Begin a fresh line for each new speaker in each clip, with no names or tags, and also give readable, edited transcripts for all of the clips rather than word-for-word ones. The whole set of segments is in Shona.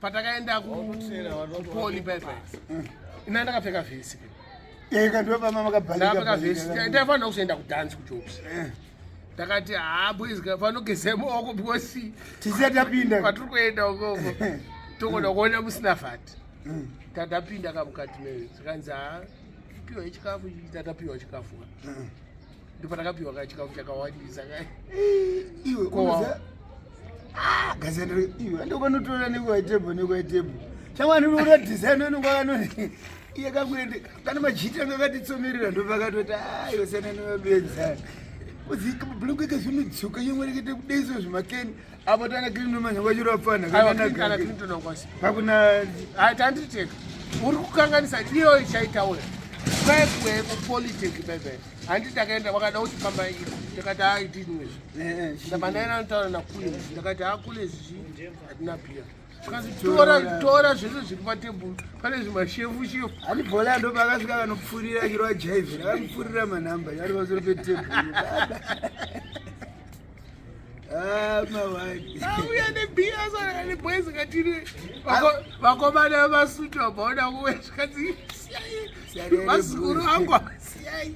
patakaenda kupoli pepe ina ndakapfeka vhesi ndakapfeka vhesi ndaifanira kuzoenda kudhansi kujobs ndakati boys fano geze maoko because
tisatapinda
kwatiri kuenda ukoko tokoda kuona musina vhati tatapinda kamukati zikanzi piwa chikafu tatapiwa chikafu ndopatakapiwa kachikafu chakawandisa
iwe gazendero iwe ndokanotora nekwaitebho chamwani ura design wenongwakanoni iye kakuende kana majita ngakatitsomerera ndopakatoti iwe senanevabenzana bhulungu ikazvinodzuka yemwe rekete kudaiso zvimakeni apo tana clinton manyangwachirapfana pakuna
tanditeka uri kukanganisa iyo chaitaura kwaikuwe kupoliteki bebe handi takaenda wakada uchifamba ii ndakati aitiniwezvi ndamandaina notaura nakule ndakati akule zizvi hatina pia tora zvese zviri patebhuru pane zvimashefu
hani bhola ndopakasvika kanopfurira chirwa jaivhi akamupfurira manhamba ari pasoro petebhuru
auya nebhiya neboys katiri vakomana vemasuti vabvaona kuwe zvikanzi mazukuru angu siyai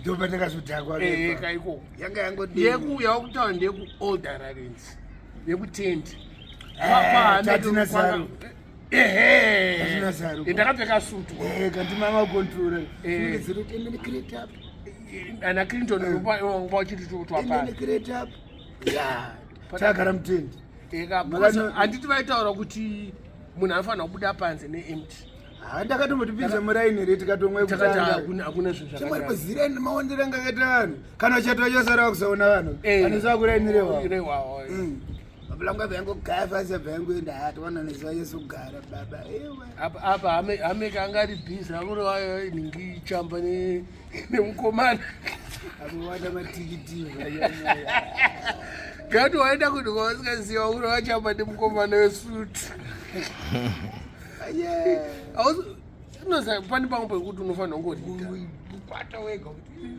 ndopatakazodhakwa
kaikoko yekuuya wakutaura ndeyekuold ararens yekutendi ndakapfeka sutu
kantimamakontrora
ana clinton vachiti twapaa
takagara mutendi
handiti vaitaura kuti munhu anofanira kubuda panze neempty
ndakatomotipinza muraini re
tikatiakuna
zvinhuazirani maondero anga akaita vanhu kana uchatova chosara kusaona vanhu anosava kuraini
rewawo
mabulanga bhayangogaya fasa bhayangoenda hatowana nezuva yesu kugara baba
apa hameka anga ari bhizi akuriwayo ningi chamba nemukomana
akowanda matikiti
gati waenda kuti kwausikaziva uri wachamba nemukomana wesuti pane pamwe pekuti unofanira kungoibata wega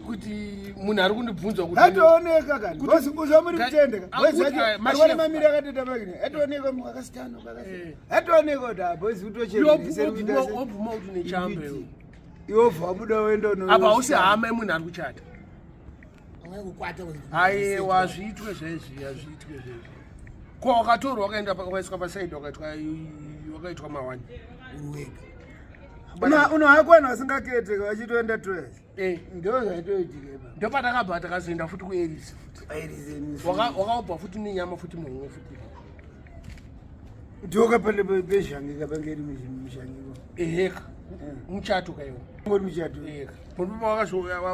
kuti munhu ari kundibvunzwa kuti
atooneka kani uza muri kutendeka ariwana mamiri akatoita makini atooneka akasitano atooneka kuti abozi
utochewobvuma kuti nechambe
iwobva wabuda wenda
apa hausi hama yemunhu ari kuchata aiwa hazviitwe zvezvi ko wakatorwa wakaenda wakaiswa pasaidi wakaitwa mawani
unohakwana vasingakete vachitoenda twese ndo zvaitoitikeba
ndopatakabva takazoenda futi kuerisi wakaobva futi nenyama futi muhumwe futi
ndokapande pezhangika pangeri mushangiko
eheka muchato kaiwa
ngori muchato
murume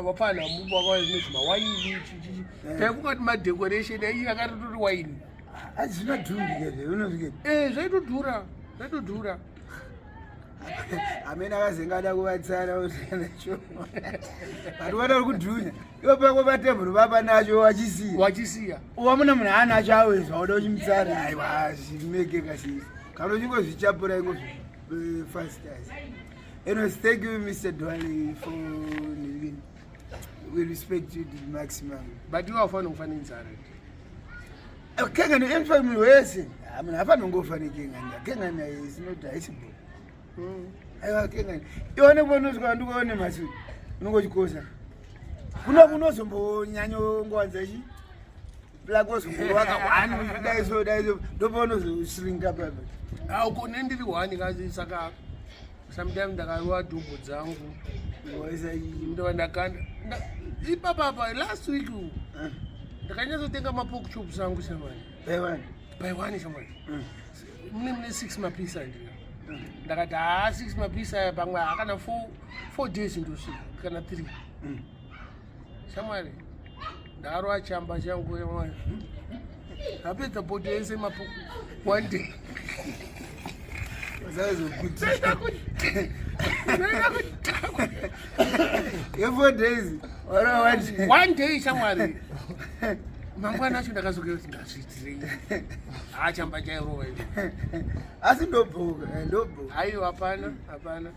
wapana mubu wakanezvimawaini chichichi taikungati madecoration ai akatotori waini
asi zvinodhurikeze unozviketi
zvaitodhura
amene akazengada kuvatsara unacho ati wada uri kudhunya iwo pako patebhuru vapa nacho
wachisiya
wamuna munhu anacho awezwa uda uchimutsara aiwa zvimekeka sisi kana uchingozvichapura ingo fasters. Anyways, thank you, Mr. Dwali, for living. We respect you to the maximum.
But you are fun of fun inside.
Okay, and the family was I mean, I don't go for anything, and Kenyan is not diceable. I can't. You only one who's going to go on a massive. No, what you call her. Who knows some Yanyo Guanzaji? Black was one dies so don't want to shrink up.
How could end the one guys Saka? Sometimes the guy was do good zangu.
Was I
understand? Papa, last week. The kind of thing I'm a poke chop zangu someone. By one is someone. Name 6 my piece. Ndakati 6 mapisa pamwe akana 4 days into ship kana 3 shamwari ndaro achamba changu yemwe apedza body yese mapo 1 day
zazo kuti ye 4 days ora
1 day shamwari mangwana acho ndakazoke kuti ndazvitirei achamba chairova ivi
asi ndobhuka
aiwa hapana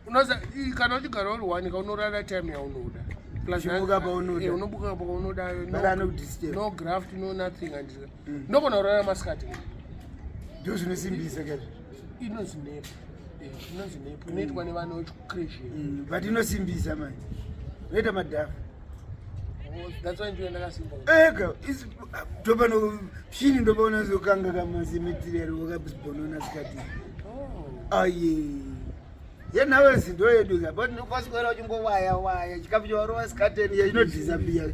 unoza kana uchigara uri wanika unorara time yaunoda unobuka paunoda no graft no nothing andisa ndogona kurara masikati
Ndio zvinosimbisa kazi.
Inozinepo. Inozinepo. Inoitwa nevana vechikreshi.
But inosimbisa manje. Unoita madhafu.
That's why ndoenda kasimba.
Ega, topano chini ndobaona zokanga kama zimitirero wakabonona sikati. Aye. Yenawe zinto yedu but nokwasikora uchingowaya chikafu chawaro wasikateni inodisappear.